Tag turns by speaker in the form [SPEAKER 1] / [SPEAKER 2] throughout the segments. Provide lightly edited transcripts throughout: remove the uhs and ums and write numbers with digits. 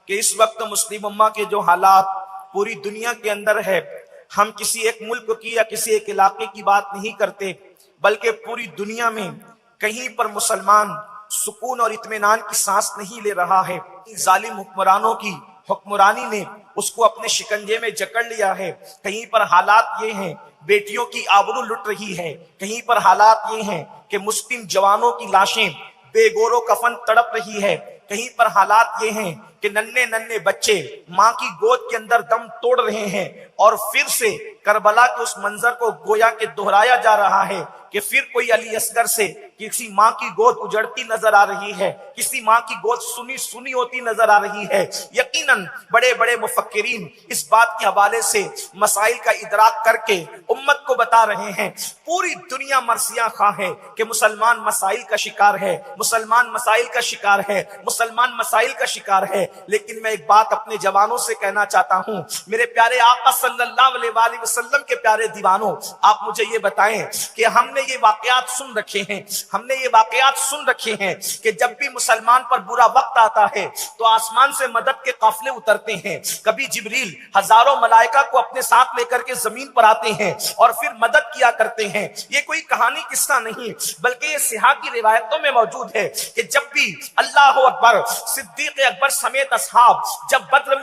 [SPEAKER 1] कि इस वक्त मुस्लिम उम्मा के जो हालात पूरी दुनिया के अंदर है, हम किसी एक मुल्क की या किसी एक इलाके की बात नहीं करते, बल्कि पूरी दुनिया में कहीं पर मुसलमान सुकून और इत्मीनान की सांस नहीं ले रहा है। जालिम हुक्मरानों की हुक्मरानी ने उसको अपने शिकंजे में जकड़ लिया है। कहीं पर हालात ये हैं बेटियों की आबरू लुट रही है, कहीं पर हालात ये हैं कि मुस्लिम जवानों की लाशें बेगोरो कफन तड़प रही है, कहीं पर हालात ये हैं कि नन्हे नन्हे बच्चे मां की गोद के अंदर दम तोड़ रहे हैं। और फिर से करबला के उस मंजर को गोया के दोहराया जा रहा है कि फिर कोई अली असगर से किसी मां की गोद उजड़ती नजर आ रही है, किसी मां की गोद सुनी सुनी होती नजर आ रही है। यकीनन बड़े बड़े मुफक्किरीन इस बात के हवाले से मसाइल का इदराक करके उम्मत को बता रहे हैं। पूरी दुनिया मरसिया खा है कि मुसलमान मसाइल का शिकार है, मुसलमान मसाइल का शिकार है, मुसलमान मसाइल का शिकार है। लेकिन मैं एक बात अपने जवानों से कहना चाहता हूं, मेरे प्यारे आका सल्लल्लाहु अलैहि वसल्लम के प्यारे दीवानों, आप मुझे ये बताएं कि हमने ये वाकयात सुन रखे हैं, हमने ये वाकयात सुन रखे हैं कि जब भी मुसलमान पर बुरा वक्त आता है तो आसमान से मदद के काफिले उतरते हैं। कभी जिब्रील हजारों मलाइका को अपने साथ लेकर के जमीन पर आते हैं और फिर मदद किया करते हैं। ये कोई कहानी किस्सा नहीं, बल्कि ये सिहा की रिवायतों में मौजूद है कि जब भी अल्लाह अकबर सिद्दीक अकबर समेत असहाब जब बद्र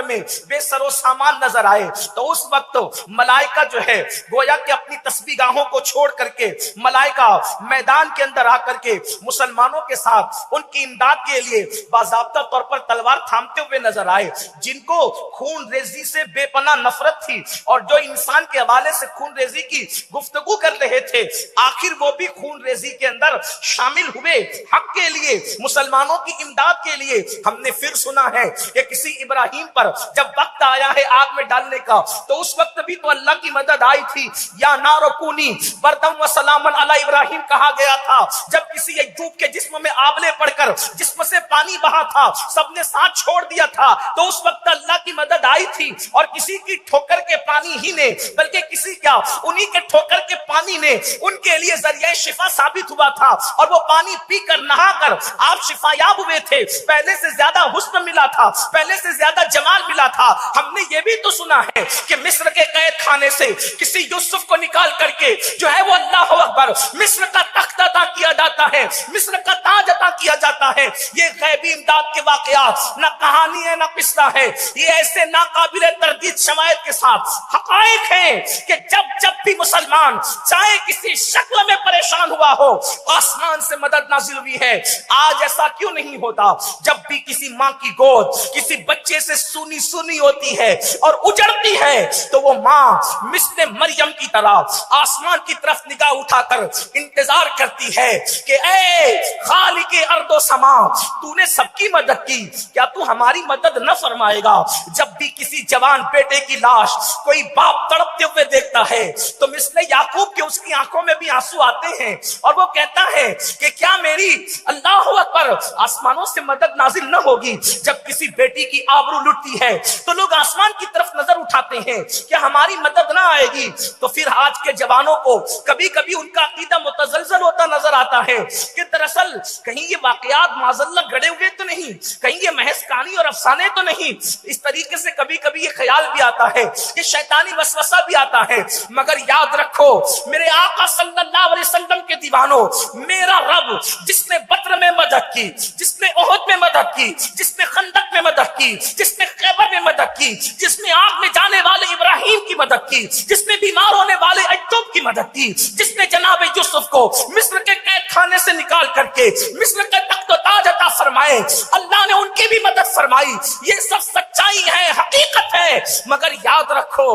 [SPEAKER 1] में बेसरो सामान नजर आए तो उस वक्त मलाइका जो है गोया के अपनी तस्बीगाहों को छोड़ करके मलाइका मैदान के अंदर आकर के मुसलमानों के साथ उनकी इमदाद के लिए बाज़ाब्ता तौर पर तलवार थामते हुए नजर आए। जिनको खून रेजी से बेपनाह नफरत थी और जो इंसान के हवाले से खून रेजी की गुफ्तगू कर रहे थे, आखिर वो भी खून रेजी के अंदर शामिल हुए हक के लिए, मुसलमानों की इमदाद के लिए। हमने फिर सुना है कि किसी इब्राहिम पर जब वक्त आया है आग में डालने का तो उस वक्त भी तो अल्लाह की मदद आई थी। या नारकुनी बरदम व सलामन अला इब्राहिम कहा गया था। जब किसी अय्यूब के जिस्म में आबले पड़कर जिस्म से पानी बहा था, सबने साथ छोड़ दिया था, तो उस वक्त अल्लाह की मदद आई थी। और किसी की ठोकर के पानी ही ने, बल्कि किसी क्या उन्हीं के ठोकर के पानी ने उनके लिए जरिया शिफा साबित हुआ था। और वो पानी पीकर नहाकर आप शिफायाब हुए थे। पहले से ज्यादा हुस्न मिला था, पहले से ज्यादा जमाल मिला था। हमने ये भी तो सुना है कि मिस्र के कैद खाने से किसी यूसुफ को निकाल करके जो है वो अल्लाह अकबर मिस्र का तख्त अता किया जाता है, मिस्र का ताज अता किया जाता है। ये गैबी इमदाद के वाकयात न कहानी है न किस्सा है, ये ऐसे नाकाबिले तरदीद शवायद के साथ हकायक है कि जब जब भी मुसलमान चाहे किसी शक्ल में परेशान हुआ हो, आसमान से मदद नाजिल हुई है। आज ऐसा क्यों नहीं होता? जब भी किसी माँ की गोद किसी बच्चे से सुनी सुनी होती है और उजड़ती है तो वो माँ मिस्ले मरियम की तरह आसमान की तरफ निगाह उठाकर इंतजार करती है कि ए खालिके अर्दो समा, तूने सबकी मदद की, क्या तू हमारी मदद न फरमाएगा? जब भी किसी जवान बेटे की लाश कोई बाप तड़पते हुए देखता है तो मिस्ले याकूब के उसकी आंखों में भी आंसू आते हैं और वो कहता है कि क्या मेरी अल्लाह अकबर आसमानों से मदद नाजिल न होगी? जब किसी बेटी की आबरू लुटती है तो लोग आसमान की तरफ नजर उठाते हैं, क्या हमारी मदद ना आएगी? तो फिर आज के जवानों को कभी कभी उनका अकीदा मुतजलजल होता नजर आता है कि दरअसल कहीं ये वाकयात माज़अल्लाह गड़े हुए तो नहीं, कहीं ये महज कहानी और अफसाने तो नहीं। इस तरीके से कभी कभी ये ख्याल भी आता है, ये शैतानी वसवसा भी आता है। मगर याद रखो मेरे आका सल्लल्लाहु अलैहि वसल्लम के दीवानों, मेरा रब जिसने बद्र में मदद की, जिसने ओहद में मदद की, जिसने खंदक में मदद की, जिसने खैबर में मदद की, जिसने आग में जाने वाले इब्राहिम की मदद की, जिसने बीमार होने वाले अय्यूब की मदद की, जिसने जनाब यूसुफ को मिस्र के कैद खाने से निकाल करके मिस्र का तख्त ताज अता फरमाए, अल्लाह ने उनकी भी मदद फरमाई। ये सब सच्चाई है, हकीकत है। मगर याद रखो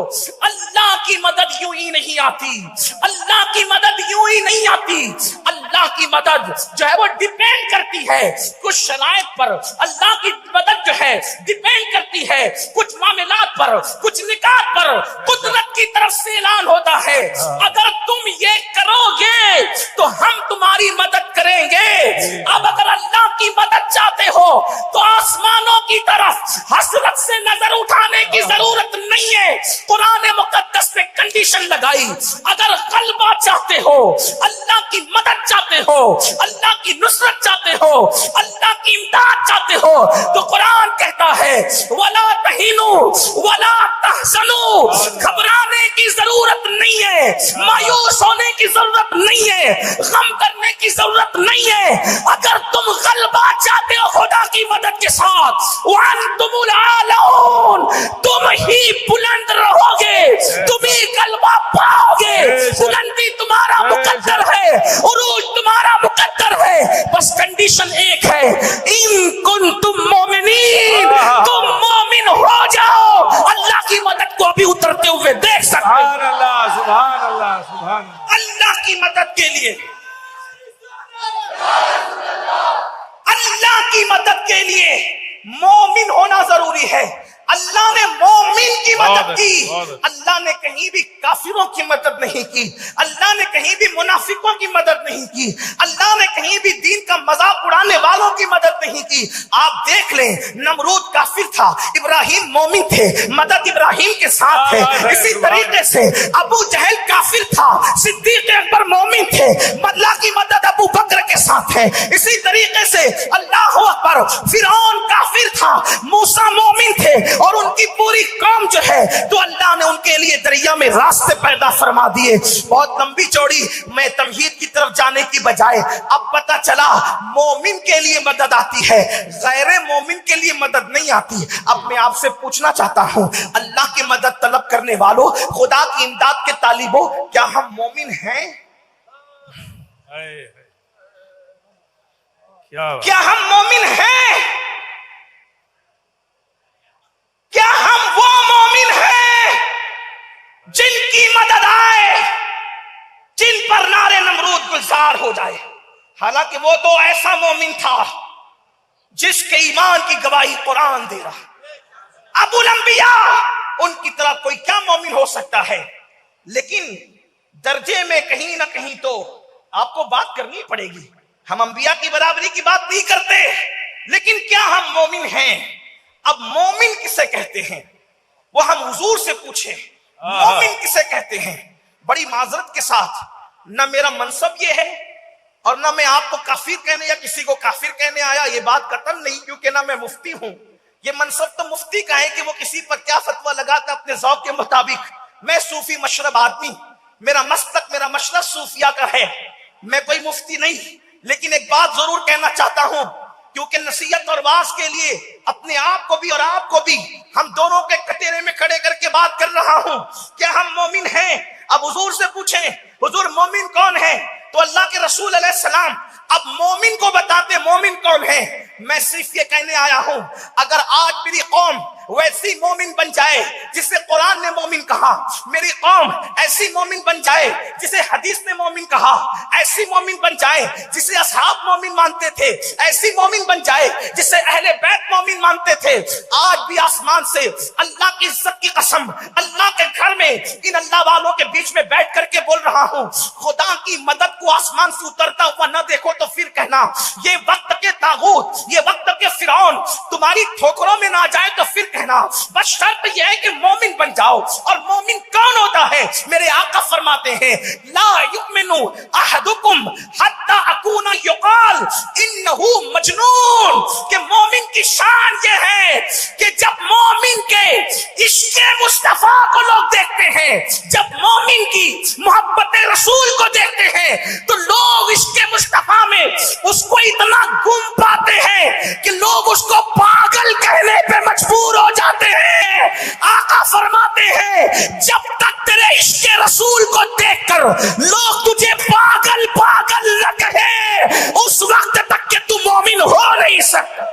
[SPEAKER 1] अल्लाह की मदद यूं ही नहीं आती, अल्लाह की मदद यूं ही नहीं आती। अल्लाह की मदद जो है वो डिपेंड करती है कुछ शराइत पर, अल्लाह की मदद जो है डिपेंड करती है कुछ मामलात पर, कुछ निकात पर। कुदरत की तरफ से ऐलान होता है अगर तुम ये करोगे तो हम तुम्हारी मदद करेंगे। अब अगर अल्लाह की मदद चाहते हो तो आसमानों की तरफ हसरत से नजर उठाने की जरूरत नहीं है। कुरान मुकद्दस ने कंडीशन लगाई, अगर कल्बा चाहते हो, अल्लाह की मदद चाहते चाहते हो, अल्लाह की नुसरत चाहते हो, अल्लाह की इमदाद चाहते हो, तो कुरान कहता है वला तहीनु वला तहज़नु, घबराने की जरूरत नहीं है, मायूस होने की जरूरत नहीं है, गम करने की जरूरत नहीं है। अगर तुम गलबा चाहते हो खुदा की मदद के साथ, वअंतुमुल आलऊन, तुम ही बुलंद रहोगे, तुम ही गलबा पाओगे। बुलंदी तुम्हारा मुकद्दर है, उरूज तुम्हारा मुकद्दर है, बस कंडीशन एक है, इन कुंतुम मोमिनीन, तुम मोमिन हो जाओ। अल्लाह की मदद को अभी उतरते हुए देख सकते हो।
[SPEAKER 2] सुभान अल्लाह, सुभान अल्लाह, सुभान
[SPEAKER 1] अल्लाह की मदद के लिए, अल्लाह की मदद के लिए मोमिन होना जरूरी है। अल्लाह ने मोमिन की मदद की, अल्लाह ने कहीं भी काफिरों की मदद नहीं की, अल्लाह ने कहीं भी मुनाफिकों की मदद नहीं की, अल्लाह ने कहीं भी दीन का मजाक उड़ाने वालों की मदद नहीं की। आप देख लें, नमरूद काफिर था, इब्राहिम मोमिन थे, मदद इब्राहिम के साथ है। इसी तरीके से अबू जहल काफिर था, सिद्दीक अकबर मोमिन थे, अल्लाह की मदद अबू बकर के साथ है। इसी तरीके से अल्लाह अकबर, फिरौन काफिर था, मूसा मोमिन थे, और उनकी पूरी कौम जो है, तो अल्लाह ने उनके लिए दरिया में रास्ते पैदा फरमा दिए। बहुत लंबी चौड़ी मैं तमहीद की तरफ जाने की बजाय अब पता चला मोमिन के लिए मदद आती है, गैर मोमिन के लिए मदद नहीं आती। अब मैं आपसे पूछना चाहता हूं, अल्लाह की मदद तलब करने वालों, खुदा की इमदाद के तालिबों, क्या हम मोमिन हैं? क्या हम मोमिन हैं? क्या हम वो मोमिन हैं जिनकी मदद आए, जिन पर नारे नमरूद गुलजार हो जाए? हालांकि वो तो ऐसा मोमिन था जिसके ईमान की गवाही कुरान दे रहा। अबुल अंबिया, उनकी तरह कोई क्या मोमिन हो सकता है? लेकिन दर्जे में कहीं ना कहीं तो आपको बात करनी पड़ेगी। हम अंबिया की बराबरी की बात नहीं करते, लेकिन क्या हम मोमिन हैं? अब मोमिन किसे कहते हैं वो हम हुजूर से पूछे, मोमिन किसे कहते हैं? बड़ी माजरत के साथ, न मेरा मनसब ये है और न मैं आपको काफिर कहने या किसी को काफिर कहने आया, ये बात कतन नहीं, क्योंकि ना मैं मुफ्ती हूं। ये मनसब तो मुफ्ती का है कि वो किसी पर क्या फतवा लगाता अपने जौक के मुताबिक। मैं सूफी मशरब आदमी, मेरा मस्तक, मेरा मशरब सूफिया का है, मैं कोई मुफ्ती नहीं। लेकिन एक बात जरूर कहना चाहता हूं, क्योंकि नसीहत और वाज के लिए अपने आप को भी और आपको भी हम दोनों के कटेरे में खड़े करके बात कर रहा हूं। क्या हम मोमिन हैं? अब हुजूर से पूछें, हुजूर मोमिन कौन है? तो अल्लाह के रसूल अलैहिस्सलाम अब मोमिन को बताते मोमिन कौन है। मैं सिर्फ ये कहने आया हूं, अगर आज मेरी कौम वैसी मोमिन बन जाए जिसे कुरान ने मोमिन कहा, मेरी कौम ऐसी मोमिन बन जाए जिसे हदीस ने मोमिन कहा, ऐसी मोमिन बन जाए जिसे असहाब मोमिन मानते थे, ऐसी मोमिन बन जाए जिसे अहले बैत मोमिन मानते थे, आज भी आसमान से अल्लाह की इज्जत की कसम, अल्लाह के घर में इन अल्लाह वालों के बीच में बैठ करके बोल रहा हूं, खुदा की मदद को आसमान से उतरता हुआ न देखो तो फिर कहना ये वक्त के तागूत, ये वक्त के फिरौन तुम्हारी ठोकरों में ना जाए तो फिर कहना। बस शर्त यह है कि मोमिन बन जाओ। और मोमिन कौन होता है? मेरे आका फरमाते हैं, ला युमिनु अहदुकुम हत्ता अकूना युकाल इन्नहु मजनून, कि मोमिन की शान ये है कि जब मोमिन के इश्क़े मुस्तफा को लोग देखते हैं, जब मोमिन की मोहब्बत रसूल को देखते हैं, तो लोग इश्क़े मुस्तफा में उसको इतना गुम पाते हैं कि लोग उसको पागल कहने पे मजबूर हो जाते हैं। आका फरमाते हैं, जब तक तेरे इश्क़े रसूल को देखकर लोग तुझे पागल पागल न कहे, उस वक्त तक के तू मोमिन हो नहीं सकता।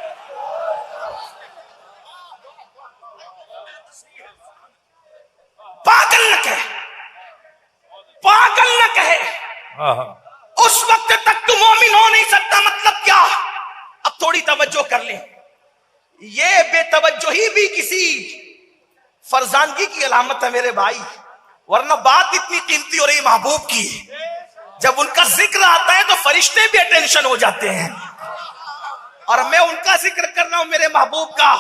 [SPEAKER 1] पागल न कहे, पागल न कहे, उस वक्त तक तू मोमिन हो नहीं सकता। मतलब क्या? अब थोड़ी तवज्जो कर ले। ये बेतवज्जोही भी किसी फरजानगी की अलामत है मेरे भाई, वरना बात इतनी कीमती हो रही महबूब की, जब उनका जिक्र आता है तो फरिश्ते भी अटेंशन हो जाते हैं। और मैं उनका जिक्र कर रहा हूं, मेरे महबूब का,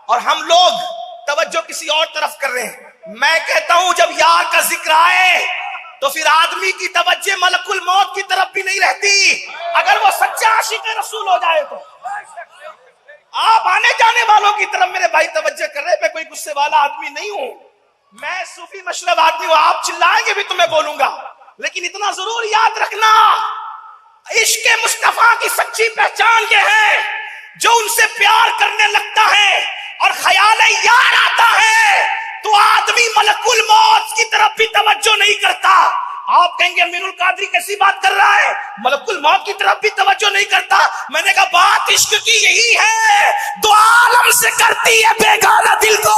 [SPEAKER 1] और हम लोग तवज्जो किसी और तरफ कर रहे हैं। मैं कहता हूं जब यार का जिक्र आए तो फिर आदमी की तवज्जो मलकुल मौत की तरफ भी नहीं रहती, अगर वो सच्चा आशिक रसूल हो जाए तो। आप आने जाने वालों की तरफ मेरे भाई तवज्जो कर रहे, मैं कोई गुस्से वाला आदमी नहीं हूं, मैं सूफी मशरब आदमी हूं। आप चिल्लाएंगे भी तो मैं बोलूंगा, लेकिन इतना जरूर याद रखना, इश्क मुस्तफा की सच्ची पहचान ये है, जो उनसे प्यार करने लगता है और ख्याल यार आता है तो आदमी मलकुल मौत की तरफ भी तवज्जो नहीं करता। आप कहेंगे अमीरुल कादरी कैसी बात कर रहा है, मलकुल मौत की तरफ भी तवज्जो नहीं करता। मैंने कहा बात इश्क की यही है, दो आलम से करती है बेगाना दिल को,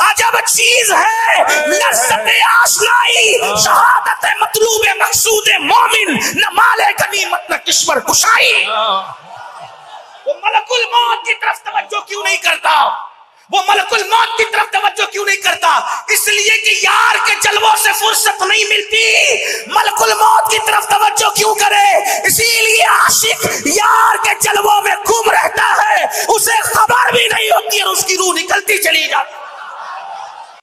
[SPEAKER 1] अजब चीज है लज़्ज़त आशनाई, शहादत मतलूब मकसूद मोमिन, न माले गनीमत न किस्मत कुशाई। वो मलकुल मौत की तरफ तवज्जो क्यों नहीं करता, वो मलकुल मौत की तरफ तवज्जो क्यों नहीं करता? इसलिए कि यार के जलवों से फुर्सत नहीं मिलती। मलकुल मौत की तरफ तवज्जो क्यों करे? इसीलिए आशिक यार के जलवों में घूम रहता है, उसे खबर भी नहीं होती और उसकी रूह निकलती चली जाती।